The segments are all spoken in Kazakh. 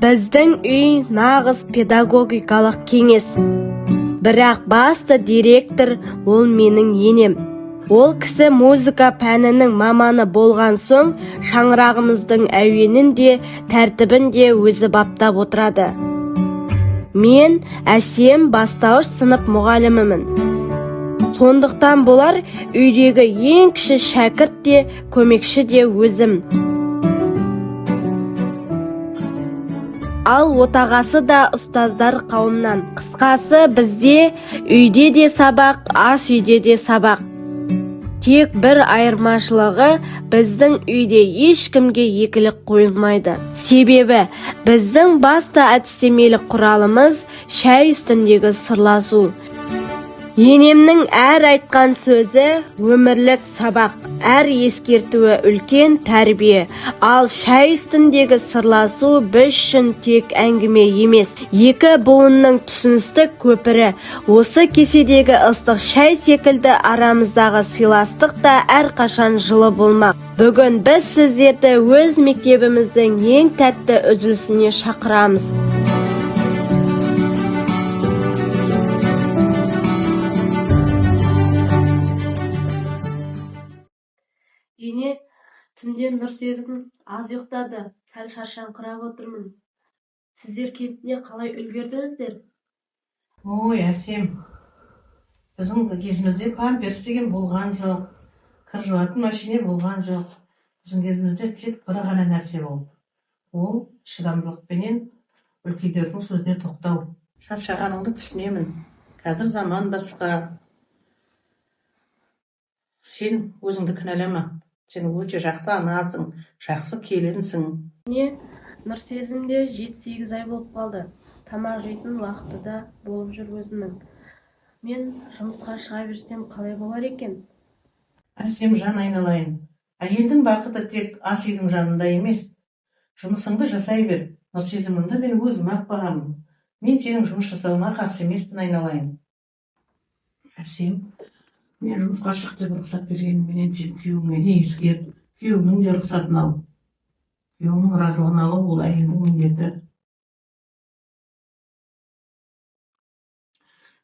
Біздің үй нағыз педагогикалық кеңес. Бірақ басты директор ол менің енем. Ол кісі музыка пәнінің маманы болған соң, шаңырағымыздың әуенін де, тәртібін де өзі баптап отырады. Мен Әсем бастауыш сынып мұғалімімін. Сондықтан болар үйдегі ең кіші шәкірт те, көмекші де өзім. Ал отағасы да ұстаздар қауымнан. Қысқасы бізде үйде де сабақ, ас үйде де сабақ. Тек бір айырмашылығы, біздің үйде ешкімге екілік қойылмайды. Себебі біздің басты әдістемелік құралымыз шай үстіндегі сырласу. Енемнің әр айтқан сөзі өмірлік сабақ, әр ескертуі үлкен тәрбие. Ал шай үстіндегі сырласу біз үшін тек әңгіме емес, екі буынның түсіністік көпірі. Осы кеседегі ыстық шай секілді арамыздағы сыйластық та әрқашан жылы болмақ. Бүгін біз сіздерді өз мектебіміздің ең тәтті үзілісіне шақырамыз. Ене, түнде Нұрсезгім аз ұйықтады, сәл шаршаңқырап отырмын. Сіздер кентіне қалай үлгердіңіздер? Ой, Әсем, біздің кезімізде памперс деген болған жоқ, кір жуатын машине болған жоқ. Біздің кезімізде тек бір ғана нәрсе болды. Ол шыдамдылықпенен үлкендердің сөзіне тоқтау. Шаршағаныңды түсінемін. Қазір заман басқа. Сен өзіңді кінәлама. Сен өте жақсы анасың, жақсы келінсің. Не, Нұрсезімде 7-8 ай болып қалды. Тамақ жейтін уақыты да болып жүр өзінің. Мен жұмысқа шыға берсем қалай болар екен? Әсем, жан айналайын. Әйелдің бақыты тек ас үйдің жанында емес. Жұмысыңды жасай бер. Нұрсезімімді мен өзім ақ бағамын. Мен сенің жұмыс жасауына қарсы емеспін, айналайын. Әсем, мен жұмысқа шық деп рұқсат бергенменен сен күйеуіңе де ескерт, күйеуіңнің де рұқсатын ал. Күйеуіңнің разылығын алу ол әйелдің міндеті.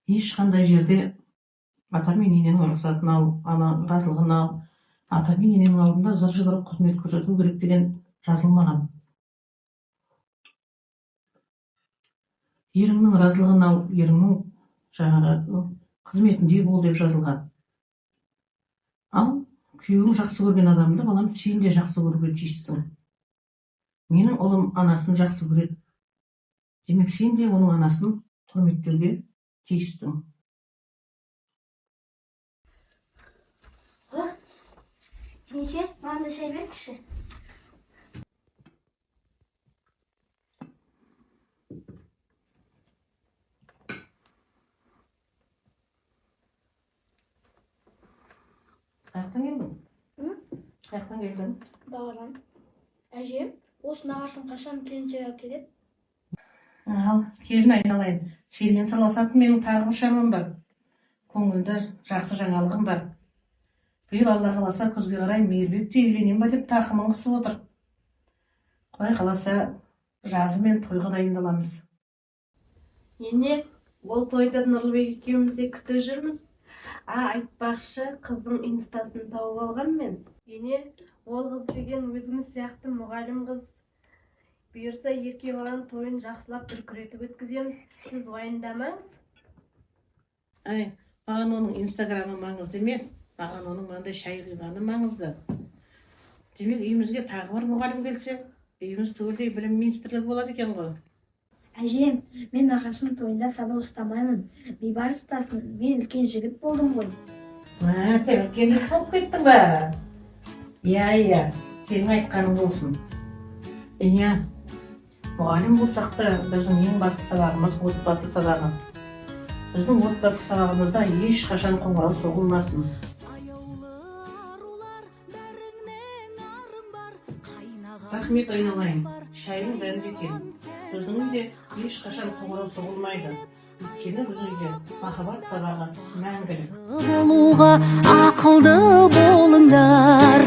Ешқандай жерде ата мен ененің рұқсатын ал, разылығын ал. Ата мен ененің алдында зыр жүгіріп қызмет көрсету керек деген жазылмаған. Еріңнің разылығын ал, еріңнің жаңағы қызметінде бол деп жазылған. Ал күйеуің жақсы көрген адамды, балам, сен де жақсы көруге тиіссің. Менің ұлым анасын жақсы көреді. Демек сен де оның анасын құрметтеуге тиіссің. Неше, маған да шай беріңізші. Қаяқтан келдің? Қаяқтан келдің? Бағарам. Әжем, осы нағашым қашан келіншегі келеді? Ал, келін айналайын. Сенен сырласатын менің тағы бір шаруам бар. Көңілді жақсы жаңалығым бар. Биыл Алла қаласа күзге қарай Мейірбекте үйленем ба деп тақымын қысып отыр. Құдай қаласа жазы мен тойға дайындаламыз. Ене, ол тойды Нұрлыбек екеуміз де күтіп жүрміз. Айтпақшы, қыздың инстасын тауып алған мен. Ене, ол қыз деген өзіміз сияқты мұғалім қыз. Бұйырса ерке баланың тойын жақсылап дүркіретіп өткіземіз. Сіз уайымдамаңыз. Маған оның инстаграмы маңызды емес, маған оның маңдай шай құйғаны маңызды. Демек үйімізге тағы бір мұғалім келсе, үйіміз түгелдей білім министрлігі болады екен ғой. Әжем, мен нағашым тойында сабақ ұстамаймын. Бейбарыс ұстасын, мен үлкен жігіт болдым ғой. Сен үлкен жігіт болып кеттің ба? Иә, сенің айтқаның болсын. Иә, мұғалім болсақ та біздің ең басты сабағымыз отбасы сабағы. Біздің отбасы сабағымызда ешқашан қоңырау соғылмасын. Рахмет, айналайын. Шайың дәмді екен. Біздің үйде ешқашан қоңырау соғылмайды. Өйткені біз үйде махаббат сабағы мәңгілік. Болуға ақылды болыңдар.